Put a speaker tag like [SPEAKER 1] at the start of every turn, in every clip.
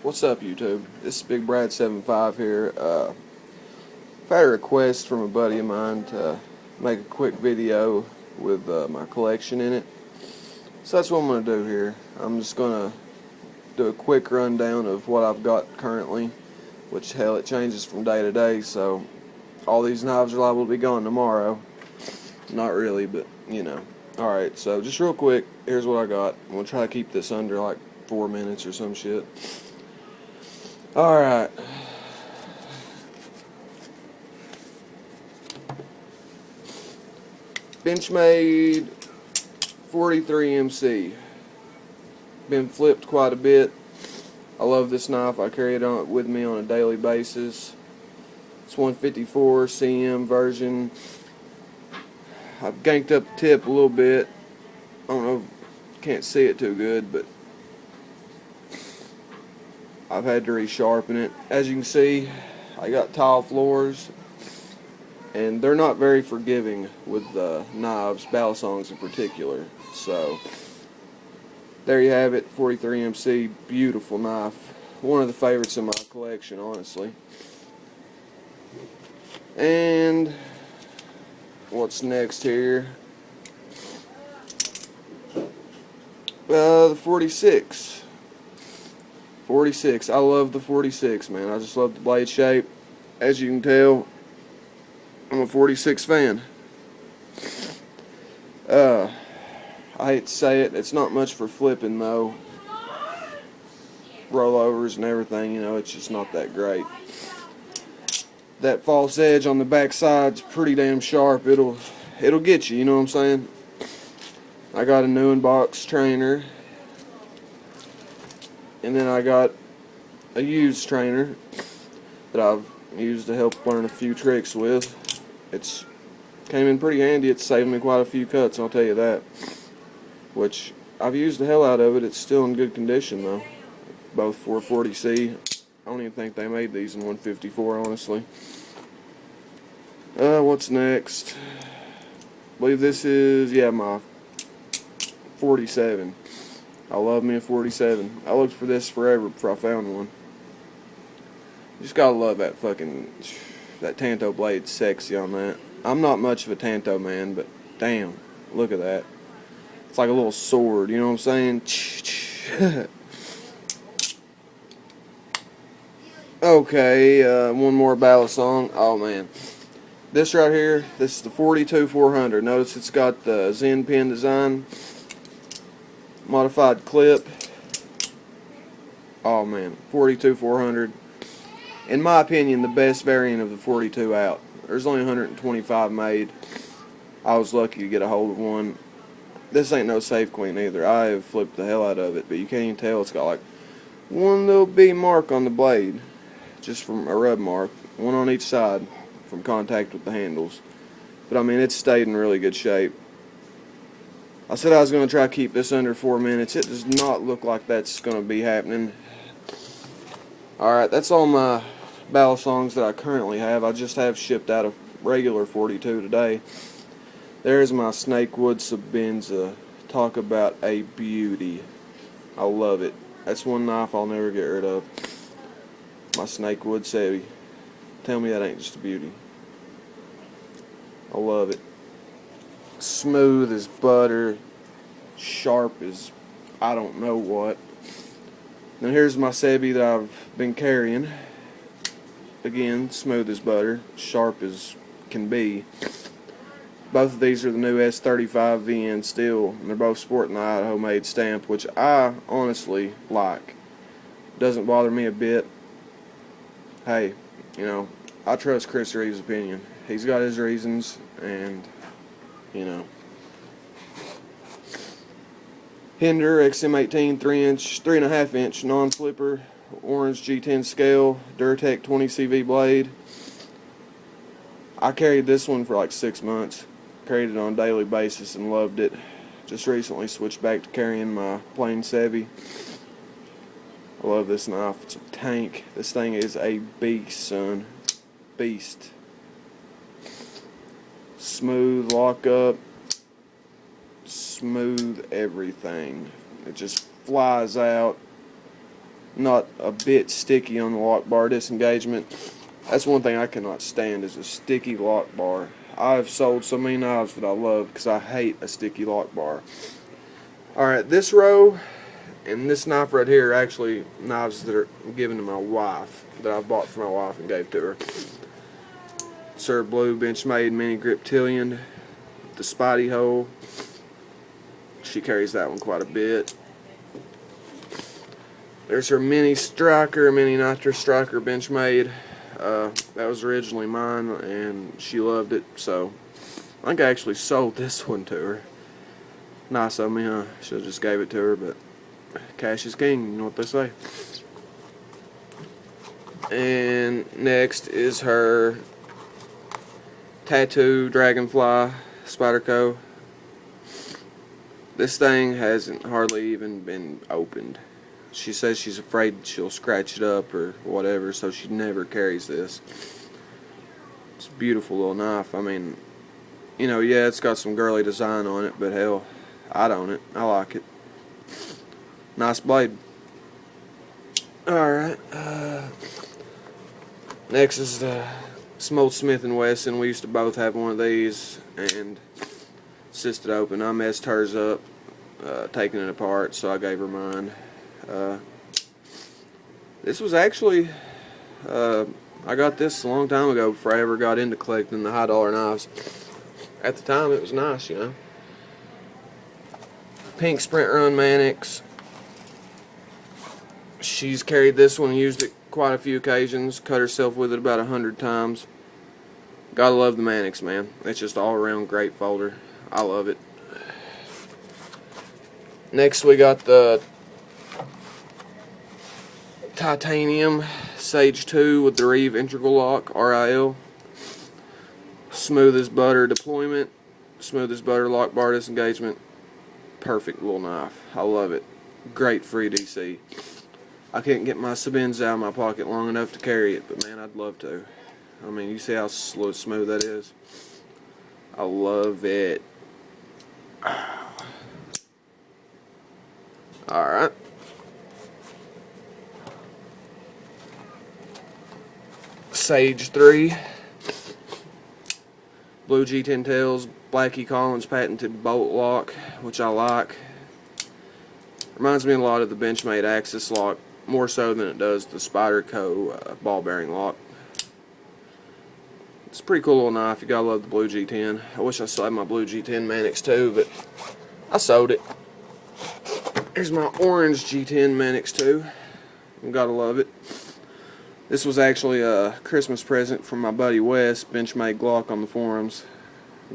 [SPEAKER 1] What's up, YouTube? This is Big Brad 75 here. I've had a request from a buddy of mine to make a quick video with my collection in it. So that's what I'm going to do here. I'm just going to do a quick rundown of what I've got currently, which, hell, it changes from day to day, so all these knives are liable to be gone tomorrow. Not really, but, you know. Alright, so just real quick, here's what I got. I'm going to try to keep this under like 4 minutes or some shit. Alright. Benchmade 43 MC. Been flipped quite a bit. I love this knife. I carry it on with me on a daily basis. It's 154 CM version. I've ganked up the tip a little bit. I don't know, can't see it too good, but I've had to resharpen it. As you can see, I got tile floors, and they're not very forgiving with knives, balisongs in particular. So there you have it, 43 MC, beautiful knife. One of the favorites in my collection, honestly. And what's next here? The 46. 46. I love the 46, man. I just love the blade shape. As you can tell, I'm a 46 fan. I hate to say it, it's not much for flipping though. Rollovers and everything, you know, it's just not that great. That false edge on the back side's pretty damn sharp. It'll get you, you know what I'm saying? I got a new in-box trainer. And then I got a used trainer that I've used to help learn a few tricks with. It's came in pretty handy. It's saved me quite a few cuts, I'll tell you that. Which, I've used the hell out of it. It's still in good condition though. Both 440C. I don't even think they made these in 154, honestly. What's next? I believe this is, yeah, my 47. I love me a 47. I looked for this forever before I found one. Just gotta love that that Tanto blade. Sexy on that. I'm not much of a Tanto man, but damn, look at that. It's like a little sword, you know what I'm saying? Okay, one more balisong. Oh man. This right here, this is the 42-400. Notice it's got the Zen pin design. Modified clip. Oh man, 42-400. In my opinion, the best variant of the 42 out. There's only 125 made. I was lucky to get a hold of one. This ain't no Safe Queen either. I have flipped the hell out of it, but you can't even tell. It's got like one little B mark on the blade, just from a rub mark, one on each side from contact with the handles. But I mean, it's stayed in really good shape. I said I was going to try to keep this under 4 minutes. It does not look like that's going to be happening. Alright, that's all my balisongs that I currently have. I just have shipped out a regular 42 today. There's my Snakewood Sabenza. Talk about a beauty. I love it. That's one knife I'll never get rid of. My Snakewood Sebi. Tell me that ain't just a beauty. I love it. Smooth as butter, sharp as I don't know what. Now here's my Sebi that I've been carrying. Again, smooth as butter, sharp as can be. Both of these are the new S35 VN steel, and they're both sporting the Idaho made stamp, which I honestly like. Doesn't bother me a bit. Hey, you know, I trust Chris Reeves' opinion. He's got his reasons, and you know. Hinder XM18 3.5 inch non-slipper, orange G10 scale, Duratec 20 CV blade. I carried this one for like 6 months. Carried it on a daily basis and loved it. Just recently switched back to carrying my plain Sebi. I love this knife. It's a tank. This thing is a beast, son. Beast. Smooth lockup. Smooth everything. It just flies out. Not a bit sticky on the lock bar disengagement. That's one thing I cannot stand, is a sticky lock bar. I've sold so many knives that I love because I hate a sticky lock bar. Alright, this row and this knife right here are actually knives that are given to my wife, that I bought for my wife and gave to her. It's her blue Benchmade mini griptilian, the Spidey hole. She carries that one quite a bit. There's her mini striker, mini nitro striker Benchmade. That was originally mine and she loved it, so I think I actually sold this one to her. Nice of me, huh? Should've just gave it to her, but cash is king, you know what they say. And next is her Tattoo Dragonfly Spyderco. This thing hasn't hardly even been opened. She says she's afraid she'll scratch it up or whatever, so she never carries this. It's a beautiful little knife. I mean, you know, yeah, it's got some girly design on it, but hell, I'd own it. I like it. Nice blade. Alright, next is the some old Smith & Wesson. We used to both have one of these, and insisted open. I messed hers up, taking it apart, so I gave her mine. This was actually, I got this a long time ago before I ever got into collecting the high dollar knives. At the time it was nice, you know. Pink Sprint Run Mannix. She's carried this one and used it quite a few occasions. Cut herself with it about 100 times. Gotta love the Mannix, man. It's just all around great folder. I love it. Next we got the Titanium Sage 2 with the Reeve Integral Lock, RIL. Smooth as butter deployment, smooth as butter lock bar disengagement. Perfect little knife. I love it. Great free DC. I couldn't get my Sabins out of my pocket long enough to carry it, but man, I'd love to. I mean, you see how smooth that is? I love it. Alright. Sage 3. Blue G10 Tails, Blackie Collins patented bolt lock, which I like. Reminds me a lot of the Benchmade Axis lock, more so than it does the Spyderco ball bearing lock. It's a pretty cool little knife. You gotta love the blue G10. I wish I still had my blue G10 Mannix too, but I sold it. Here's my orange G10 Mannix too. Gotta love it. This was actually a Christmas present from my buddy Wes, Benchmade Glock on the forums.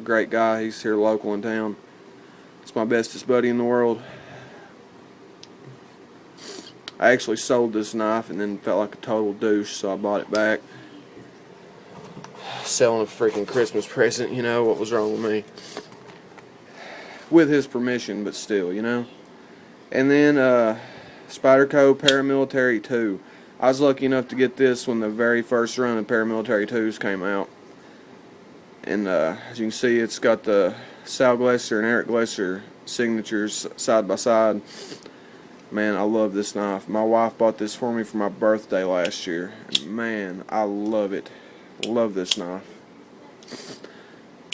[SPEAKER 1] Great guy, he's here local in town. It's my bestest buddy in the world. I actually sold this knife and then felt like a total douche, so I bought it back. Selling a freaking Christmas present, you know, what was wrong with me? With his permission, but still, you know. And then Spyderco Paramilitary 2. I was lucky enough to get this when the very first run of Paramilitary 2s came out. And as you can see, it's got the Sal Glesser and Eric Glesser signatures side by side. Man, I love this knife. My wife bought this for me for my birthday last year. And man, I love it. Love this knife.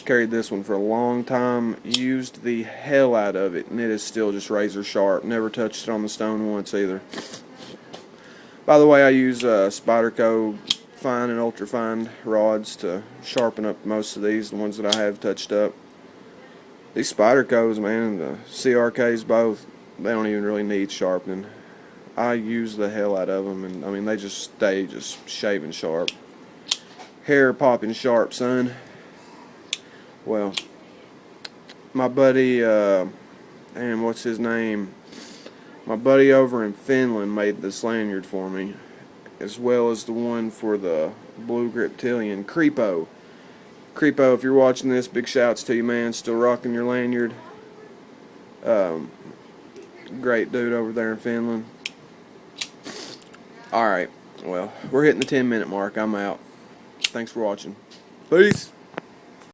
[SPEAKER 1] Carried this one for a long time. Used the hell out of it, and it is still just razor sharp. Never touched it on the stone once either. By the way, I use Spyderco fine and ultra fine rods to sharpen up most of these, the ones that I have touched up. These Spydercos, man, and the CRKs both, they don't even really need sharpening. I use the hell out of them, and I mean, they just stay just shaving sharp. Hair popping sharp, son. Well, my buddy, and what's his name? My buddy over in Finland made this lanyard for me, as well as the one for the blue griptilian, Creepo. Creepo, if you're watching this, big shouts to you, man. Still rocking your lanyard. Great dude over there in Finland. Alright, well, we're hitting the 10-minute mark. I'm out. Thanks for watching. Peace.